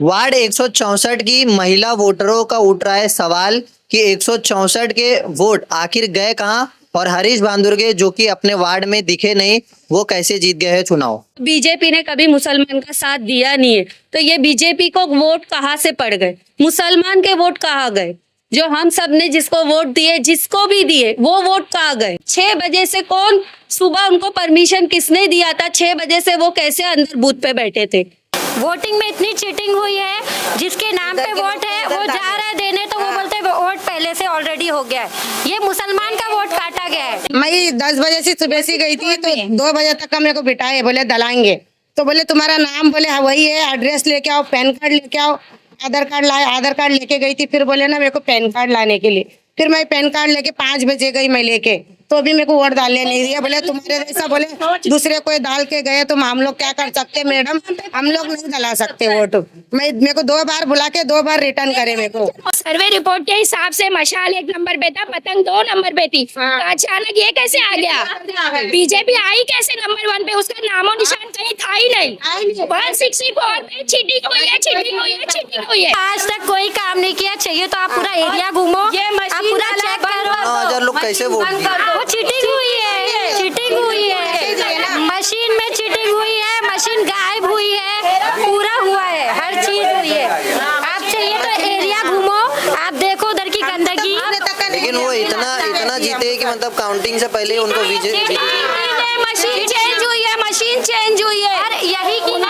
Ward 164 की महिला वोटरों का उठ रहा है सवाल कि 164 के वोट आखिर गए कहां और हरीश भांदुरगे जो कि अपने वार्ड में दिखे नहीं, वो कैसे जीत गए हैं चुनाव। बीजेपी ने कभी मुसलमान का साथ दिया नहीं है, तो ये बीजेपी को वोट कहाँ से पड़ गए? मुसलमान के वोट कहाँ गए? जो हम सब ने जिसको वोट दिए, जिसको भी दिए, वो वोट कहाँ गए? 6 बजे से कौन, सुबह उनको परमिशन किसने दिया था? 6 बजे से वो कैसे अंदर बूथ पे बैठे थे? वोटिंग में इतनी चीटिंग हुई है, जिसके नाम पे वोट है वो जा रहा है देने, तो वो बोलते हैं वोट पहले से ऑलरेडी हो गया है। ये मुसलमान का वोट काटा गया है। मैं 10 बजे से सुबह से गई थी, तो 2 बजे तक का मेरे को बिठाए, बोले दलाएंगे। तो बोले तुम्हारा नाम, बोले हाँ वही है, एड्रेस लेके आओ, पैन कार्ड लेके आओ। आधार कार्ड लाए, आधार कार्ड लेके गई थी, फिर बोले ना मेरे को पैन कार्ड लाने के लिए। फिर मैं पैन कार्ड लेके 5 बजे गई मैं लेके, तो भी मेरे को वोट डालने नहीं दिया। बोले तुम्हारे जैसा, बोले दूसरे कोई डाल के गए तो हम लोग क्या कर सकते मैडम, हम लोग नहीं डाला सकते वोट। मेरे को 2 बार बुला के 2 बार रिटर्न करे मेरे को। सर्वे रिपोर्ट के हिसाब से मशाल 1 नंबर पे था, पतंग 2 नंबर पे थी। तो अचानक ये कैसे आ गया? बीजेपी आई कैसे नंबर 1 पे? उसका नामो निशान कहीं था ही नहीं। 164 पे चीटिंग हुई है, चीटिंग हुई है, चीटिंग हुई है। आज तक कोई काम नहीं किया। चाहिए तो आप पूरा एरिया घूमो, ये आप मशीन पूरा चेक करो। 9,000 लोग कैसे वोट दिए? वो चीटिंग हुई है, चीटिंग हुई है, मशीन में चीटिंग हुई है, मशीन गायब हुई है, पूरा हुआ है, हर चीज हुई है। आप चाहिए तो एरिया घूमो, आप देखो उधर की गंदगी। लेकिन वो इतना जीते कि मतलब काउंटिंग से पहले उनको मशीन चेंज हुई है, मशीन चेंज हुई है। और यही की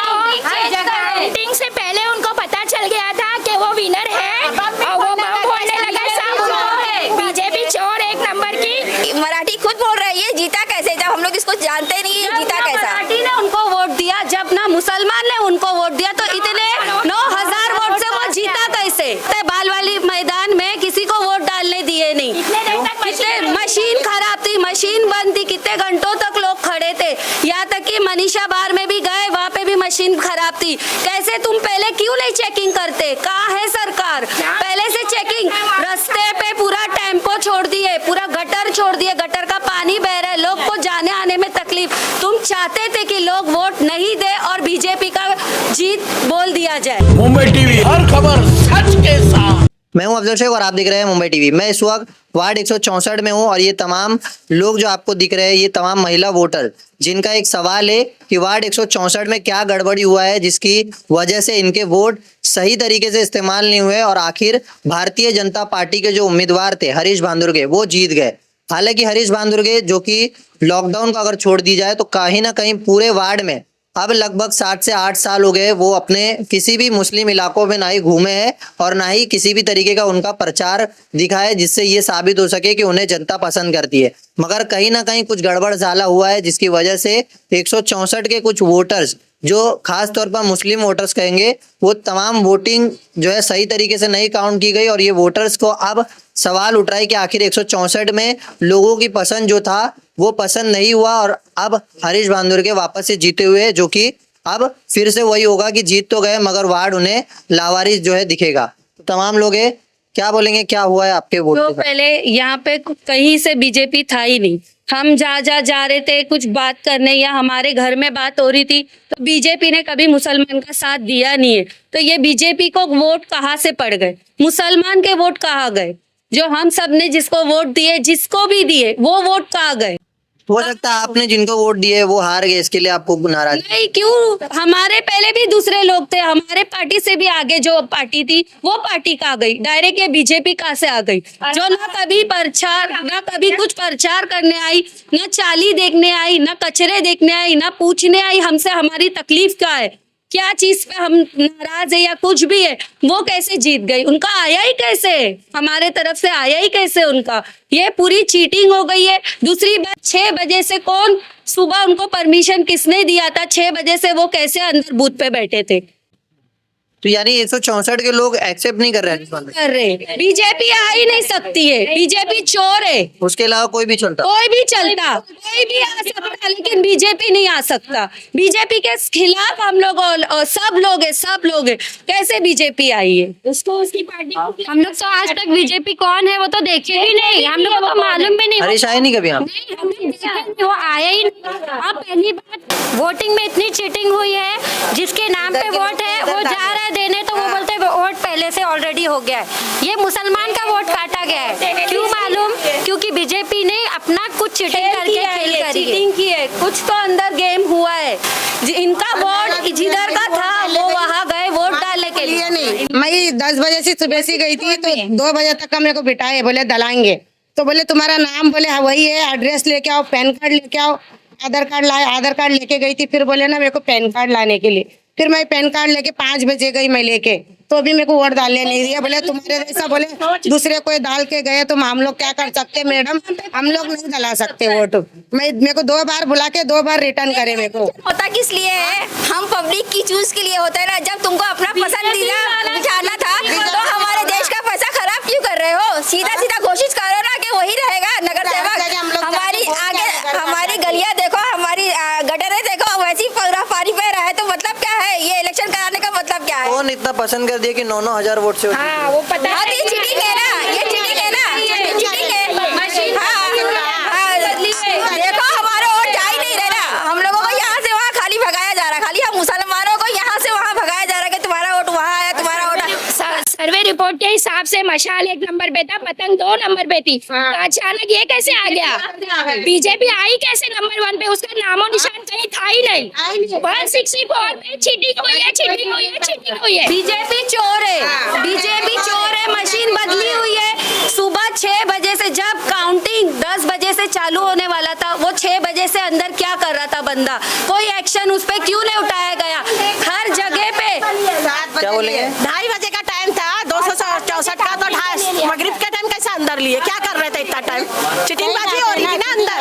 काउंटिंग से पहले उनको पता चल गया था कि वो विनर है और वो बम फोड़ने लगा, सब उनको है। बीजेपी चोर 1 नंबर की। मराठी खुद बोल रही है, जीता कैसे जब हम लोग इसको जानते नहीं है, जीता कैसा? मराठी ने उनको वोट दिया, जब ना मुसलमान ने उनको वोट दिया, तो इतने 9,000 वोट से वो जीता कैसे? बाल वाली मैदान में किसी को वोट डालने दिए नहीं। कितने मशीन खराब थी, मशीन बंद थी, कितने घंटों तक लोग खड़े थे। यहाँ तक कि मनीषा बार में भी गए, वहाँ पे भी मशीन खराब थी। कैसे तुम पहले क्यों नहीं चेकिंग करते? कहाँ है सरकार? पहले से चेकिंग। रास्ते पे पूरा टेम्पो छोड़ दिए, पूरा गटर छोड़ दिए, गटर का पानी बह रहा है, लोग को जाने आने में तकलीफ। तुम चाहते थे कि लोग वोट नहीं दे और बीजेपी का जीत बोल दिया जाए। मुंबई टीवी, हर खबर सच के साथ। मैं हूं अफजल शेख और आप देख रहे हैं मुंबई टीवी। मैं इस वक्त वार्ड 164 में हूं और ये तमाम लोग जो आपको दिख रहे हैं, ये तमाम महिला वोटर, जिनका एक सवाल है कि वार्ड 164 में क्या गड़बड़ी हुआ है जिसकी वजह से इनके वोट सही तरीके से इस्तेमाल नहीं हुए और आखिर भारतीय जनता पार्टी के जो उम्मीदवार थे हरीश भांदुरगे, वो जीत गए। हालांकि हरीश भांदुरगे जो कि लॉकडाउन को अगर छोड़ दी जाए तो कहीं ना कहीं पूरे वार्ड में अब लगभग 7 से 8 साल हो गए वो अपने किसी भी मुस्लिम इलाकों में ना ही घूमे हैं और ना ही किसी भी तरीके का उनका प्रचार दिखा है जिससे ये साबित हो सके कि उन्हें जनता पसंद करती है। मगर कहीं ना कहीं कुछ गड़बड़ झाला हुआ है जिसकी वजह से 164 के कुछ वोटर्स, जो खास तौर पर मुस्लिम वोटर्स कहेंगे, वो तमाम वोटिंग जो है सही तरीके से नहीं काउंट की गई और ये वोटर्स को अब सवाल उठ रहा है कि आखिर 164 में लोगों की पसंद जो था वो पसंद नहीं हुआ और अब हरीश भांदुरगे वापस से जीते हुए, जो कि अब फिर से वही होगा कि जीत तो गए मगर वार्ड उन्हें लावारिस जो है दिखेगा। तो तमाम लोग है, क्या बोलेंगे, क्या हुआ है आपके वोट तो के साथ? पहले यहाँ पे कहीं से बीजेपी था ही नहीं। हम जा रहे थे कुछ बात करने या हमारे घर में बात हो रही थी, तो बीजेपी ने कभी मुसलमान का साथ दिया नहीं है। तो ये बीजेपी को वोट कहाँ से पड़ गए? मुसलमान के वोट कहाँ गए? जो हम सब ने जिसको वोट दिए, जिसको भी दिए, वो वोट कहाँ गए? हो सकता है आपने जिनको वोट दिए वो हार गए, इसके लिए आपको नाराज? नहीं, क्यों? हमारे पहले भी दूसरे लोग थे, हमारे पार्टी से भी आगे जो पार्टी थी वो पार्टी कहाँ गई? डायरेक्ट ये बीजेपी कहाँ से आ गई? जो ना कभी प्रचार, ना कभी कुछ प्रचार करने आई, ना चाली देखने आई, ना कचरे देखने आई, ना पूछने आई हमसे हमारी तकलीफ क्या है, क्या चीज पे हम नाराज है या कुछ भी है, वो कैसे जीत गई? उनका आया ही कैसे? हमारे तरफ से आया ही कैसे उनका? ये पूरी चीटिंग हो गई है। दूसरी बात, 6 बजे से कौन, सुबह उनको परमिशन किसने दिया था? 6 बजे से वो कैसे अंदर बूथ पे बैठे थे? तो यानी 164 के लोग एक्सेप्ट नहीं कर रहे हैं? कर रहे, बीजेपी आ ही नहीं सकती है, बीजेपी चोर है। उसके अलावा कोई भी चलता? कोई भी चलता, कोई भी आ सकता, लेकिन बीजेपी नहीं आ सकता। बीजेपी के खिलाफ हम लोग सब लोग हैं। कैसे बीजेपी आई है? उसको उसकी पार्टी हम लोग तो आज तक बीजेपी कौन है वो तो देखे ही नहीं, हम लोग को मालूम भी नहीं। हरीश आए नहीं कभी यहाँ? नहीं, हम लोग देखे नहीं, वो आया ही नहीं। अब पहली बात, वोटिंग में इतनी चीटिंग हुई है, जिसके नाम पे वोट है वो जा रहा है है देने तो वो बोलते हैं वोट पहले से ऑलरेडी हो गया है। ये मुसलमान का वोट काटा गया है, क्यों मालूम? क्योंकि बीजेपी ने अपना कुछ चीटिंग करके खेल करी है। चीटिंग की है, कुछ तो अंदर गेम हुआ है। इनका वोट जिधर का था वो वहाँ गए वोट डालने के लिए। नहीं, मैं 10 बजे से सुबह से गई थी तो 2 बजे तक का मेरे को बिठाए, बोले दलाएंगे। तो बोले तुम्हारा नाम, बोले हाँ वही है, एड्रेस लेके आओ, पैन कार्ड लेके आओ। आधार कार्ड लाए, आधार कार्ड लेके गई थी, फिर बोले ना मेरे को पैन कार्ड लाने के लिए। फिर मैं पैन कार्ड लेके 5 बजे गई मैं लेके, तो अभी मेरे को वोट डालने नहीं दिया। बोले तुम्हारे जैसा बोले दूसरे कोई डाल के गए तो हम लोग क्या कर सकते मैडम, हम लोग नहीं डाला सकते वोट। मेरे को 2 बार बुला के 2 बार रिटर्न करे मेरे को। होता किस लिए है? हम पब्लिक की चूज के लिए होता है ना। जब तुमको अपना पसंदीदा बिठाना था तो हमारे देश का पैसा खराब क्यों कर रहे हो? सीधा सीधा घोषित करो ना कि वही रहेगा नगर सेवक। हमारी आगे हमारी गलियां देखो, हमारी गटरें देखो, वैसी पानी पे रहे तो मतलब क्या है? ये इलेक्शन कराने का मतलब क्या है? कौन इतना पसंद कर दिया कि 9-9 हजार वोट से हाँ वो पता हाँ, है। ये चीटिंग है ना, ये चीटिंग है ना, ये चीटिंग है। देखो हमारा वोट जा ही नहीं रहा ना। हम लोगों को यहाँ से वहाँ खाली भगाया जा रहा, खाली हम मुसलमानों को यहाँ से वहाँ भगाया जा रहा कि तुम्हारा वोट वहाँ है, तुम्हारा वोट। सर्वे रिपोर्ट के हिसाब से मशाल 1 नंबर पे था, पतंग 2 नंबर पे थी। तो अचानक ये कैसे आ गया? बीजेपी आई कैसे नंबर 1 पे? उसका नामो निशान कहीं था ही नहीं। 164 में चीटिंग हुई है, चीटिंग हुई है, चीटिंग हुई है। बीजेपी चोर है, बीजेपी चोर है। मशीन बदली हुई है। सुबह 6 बजे से जब काउंटिंग 10 बजे से चालू होने वाला था, वो 6 बजे से अंदर क्या कर रहा था बंदा? कोई एक्शन उस पर क्यों नहीं उठाया गया? हर जगह पे क्या बोलेंगे? 2:30 बजे का टाइम था, 264 का तो मगरिब के टाइम कैसे अंदर लिए? क्या कर रहे थे इतना टाइम? चिटिंग बाजी हो रही थी ना अंदर।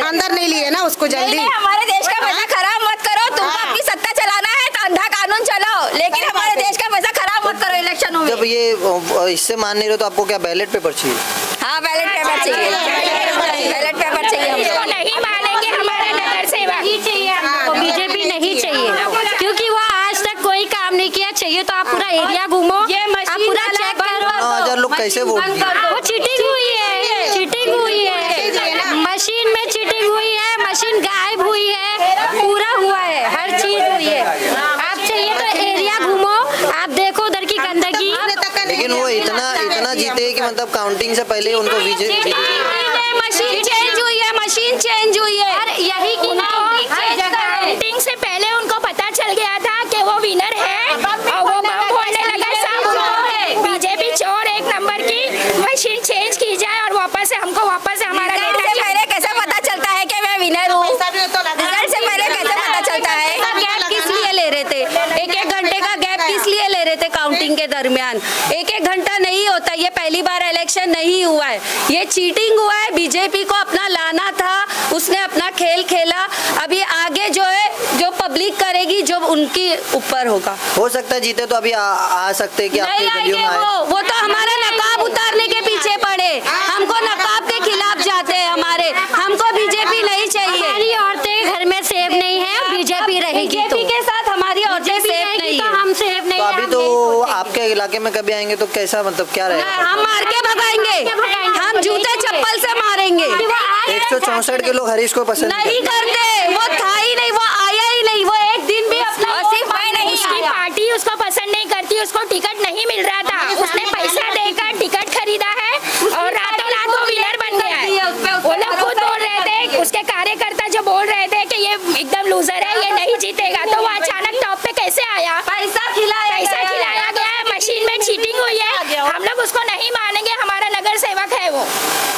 अंदर नहीं लिए ना उसको जल्दी। हमारे देश का पैसा खराब मत करो। तुमको अपनी सत्ता चलाना है तो अंधा कानून चलाओ, लेकिन हमारे देश का पैसा खराब मत करो इलेक्शनों में। जब ये इससे मान नहीं रहे तो आपको क्या बैलेट पेपर चाहिए? हाँ, बैलेट पेपर चाहिए, बैलेट पेपर चाहिए हमको। तो नहीं मानेंगे हमारे नगर सेवक। नहीं चाहिए हमको, बीजेपी नहीं चाहिए, क्योंकि वो आज तक कोई काम नहीं किया। चाहिए तो आप पूरा एरिया घूमो, आप पूरा चेक करो। 9,000 लोग कैसे वोट दिए? वो चीटिंग हुई है, चीटिंग हुई है, मशीन में चीटिंग हुई है, मशीन गायब हुई है, पूरा हुआ है, हर चीज हुई है। आप चाहिए तो एरिया घूमो, आप देखो उधर की गंदगी। लेकिन वो इतना जीते कि मतलब काउंटिंग से पहले उनको मशीन चेंज हुई है, मशीन चेंज हुई है। और यही की काउंटिंग से पहले उनको पता चल गया था कि वो विनर है और वो बम फोड़ने लगा सब उनको। बीजेपी चोर 1 नंबर की। मशीन चेंज की जाए और वापस से हमको वापस से हमारा रिजल्ट से पहले कैसे पता चलता है कि मैं विनर हूँ? रिजल्ट से पहले कैसे पता चलता है? गैप किस लिए ले रहे थे? 1-1 घंटे का गैप किस लिए ले रहे थे काउंटिंग के दरमियान? 1-1 घंटा नहीं होता। ये पहली बार इलेक्शन नहीं हुआ है, ये चीटिंग हुआ है। बीजेपी को अपना लाना था, उसने अपना खेल खेला। अभी आगे जो है, जो पब्लिक करेगी, जो उनकी ऊपर होगा। हो सकता है जीते तो अभी आ सकते हैं कि आपकी नहीं गलियों में आएंगे आए। वो तो हमारा नकाब उतारने के पीछे पड़े। हमको नकाब के खिलाफ जाते हैं हमारे। हमको बीजेपी नहीं चाहिए। हमारी औरतें घर में सेफ नहीं है, बीजेपी रहेगी तो। बीजेपी के साथ हमारी औरतें सेफ नहीं तो है। हम सेफ नहीं तो है, अभी हम तो नहीं सोचेंगे। आपके इलाके में कभी आएंगे तो कैसा मतलब क्या रहेगा? हम मार के भगाएंगे, हम जूते चप्पल से मारेंगे। 164 के लोग हरीश को पसंद नहीं करते, वो था ही नहीं, वो आया ही नहीं, वो एक दिन भी अपना सिर्फ मैं नहीं उसकी पार्टी उसको पसंद नहीं करती, उसको टिकट नहीं मिल रहा था। उसने पैसा देकर टिकट खरीदा है और रातों रात वो विनर बन गया है। वो लोग खुद बोल रहे थे, उसके कार्यकर्ता जो बोल रहे थे कि ये एकदम लूजर है, ये नहीं जीतेगा, तो वो अचानक टॉप पे कैसे आया? पैसा खिलाया गया है, मशीन में चीटिंग हुई है। हम लोग उसको नहीं मानेंगे, हमारा नगर सेवक है वो,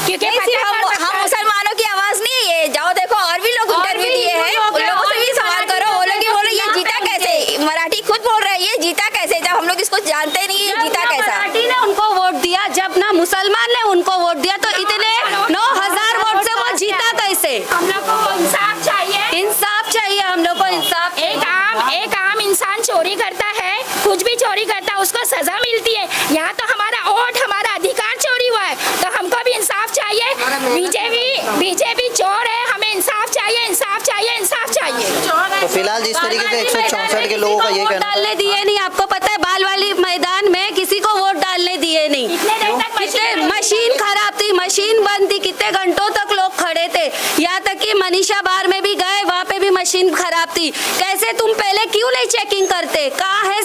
क्योंकि हम मुसलमानों की आवाज नहीं है ये। जाओ देखो और भी लोग इंटरव्यू दिए हैं, उन लोगों से भी सवाल करो। वो लोग ही बोलो ये जीता कैसे? मराठी खुद बोल रहे हैं ये जीता कैसे, जब हम लोग इसको जानते नहीं है जीता कैसा। पार्टी ने उनको वोट दिया, जब ना मुसलमान ने उनको वोट दिया, तो इतने 9,000 वोट से वो जीता कैसे? हम लोग को इंसाफ चाहिए, इंसाफ चाहिए हम लोग को, इंसाफ। एक आम इंसान चोरी करता है, कुछ भी चोरी करता है, उसको सजा मिलती है। यहाँ तो हमारा वोट, हमारा अधिकार चोरी हुआ है, तो हमको भी इंसाफ चाहिए। बीजेपी चोर है, हमें इंसाफ चाहिए, इंसाफ चाहिए, इंसाफ चाहिए। तो फिलहाल जिस तरीके से 164 के लोगों का ये वोट कहना डालने दिए नहीं। आपको पता है बाल वाली मैदान में किसी को वोट डालने दिए नहीं। कितने मशीन खराब थी, मशीन बंद थी, कितने घंटों तक लोग खड़े थे। यहाँ तक कि मनीषा बार में भी गए, वहाँ पे भी मशीन खराब थी। कैसे तुम पहले क्यों नहीं चेकिंग करते? कहाँ है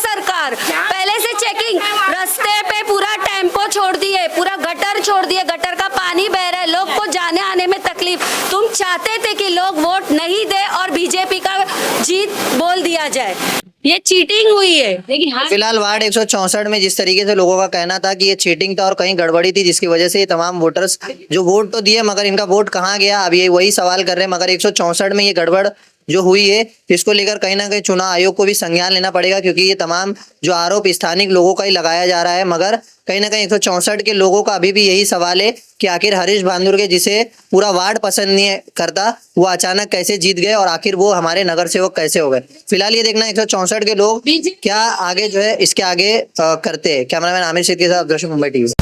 पहले से चेकिंग, रास्ते पे पूरा टेम्पो छोड़ दिए, पूरा गटर छोड़ दिए, गटर का पानी बह रहा है, लोग को जाने आने में तकलीफ। तुम चाहते थे कि लोग वोट नहीं दे और बीजेपी का जीत बोल दिया जाए, ये चीटिंग हुई है। लेकिन फिलहाल वार्ड 164 में जिस तरीके से लोगों का कहना था कि ये चीटिंग था और कहीं गड़बड़ी थी, जिसकी वजह से ये तमाम वोटर्स जो वोट तो दिए मगर इनका वोट कहाँ गया, अब ये वही सवाल कर रहे हैं। मगर 164 में ये गड़बड़ जो हुई है, इसको लेकर कहीं ना कहीं चुनाव आयोग को भी संज्ञान लेना पड़ेगा, क्योंकि ये तमाम जो आरोप स्थानिक लोगों का ही लगाया जा रहा है। मगर कहीं ना कहीं 164 के लोगों का अभी भी यही सवाल है कि आखिर हरीश भांदुरगे, जिसे पूरा वार्ड पसंद नहीं करता, वो अचानक कैसे जीत गए और आखिर वो हमारे नगर सेवक कैसे हो गए। फिलहाल ये देखना 164 के लोग क्या आगे जो है इसके आगे करते हैं। कैमरामैन आमिर शेख के साथ मुंबई टीवी।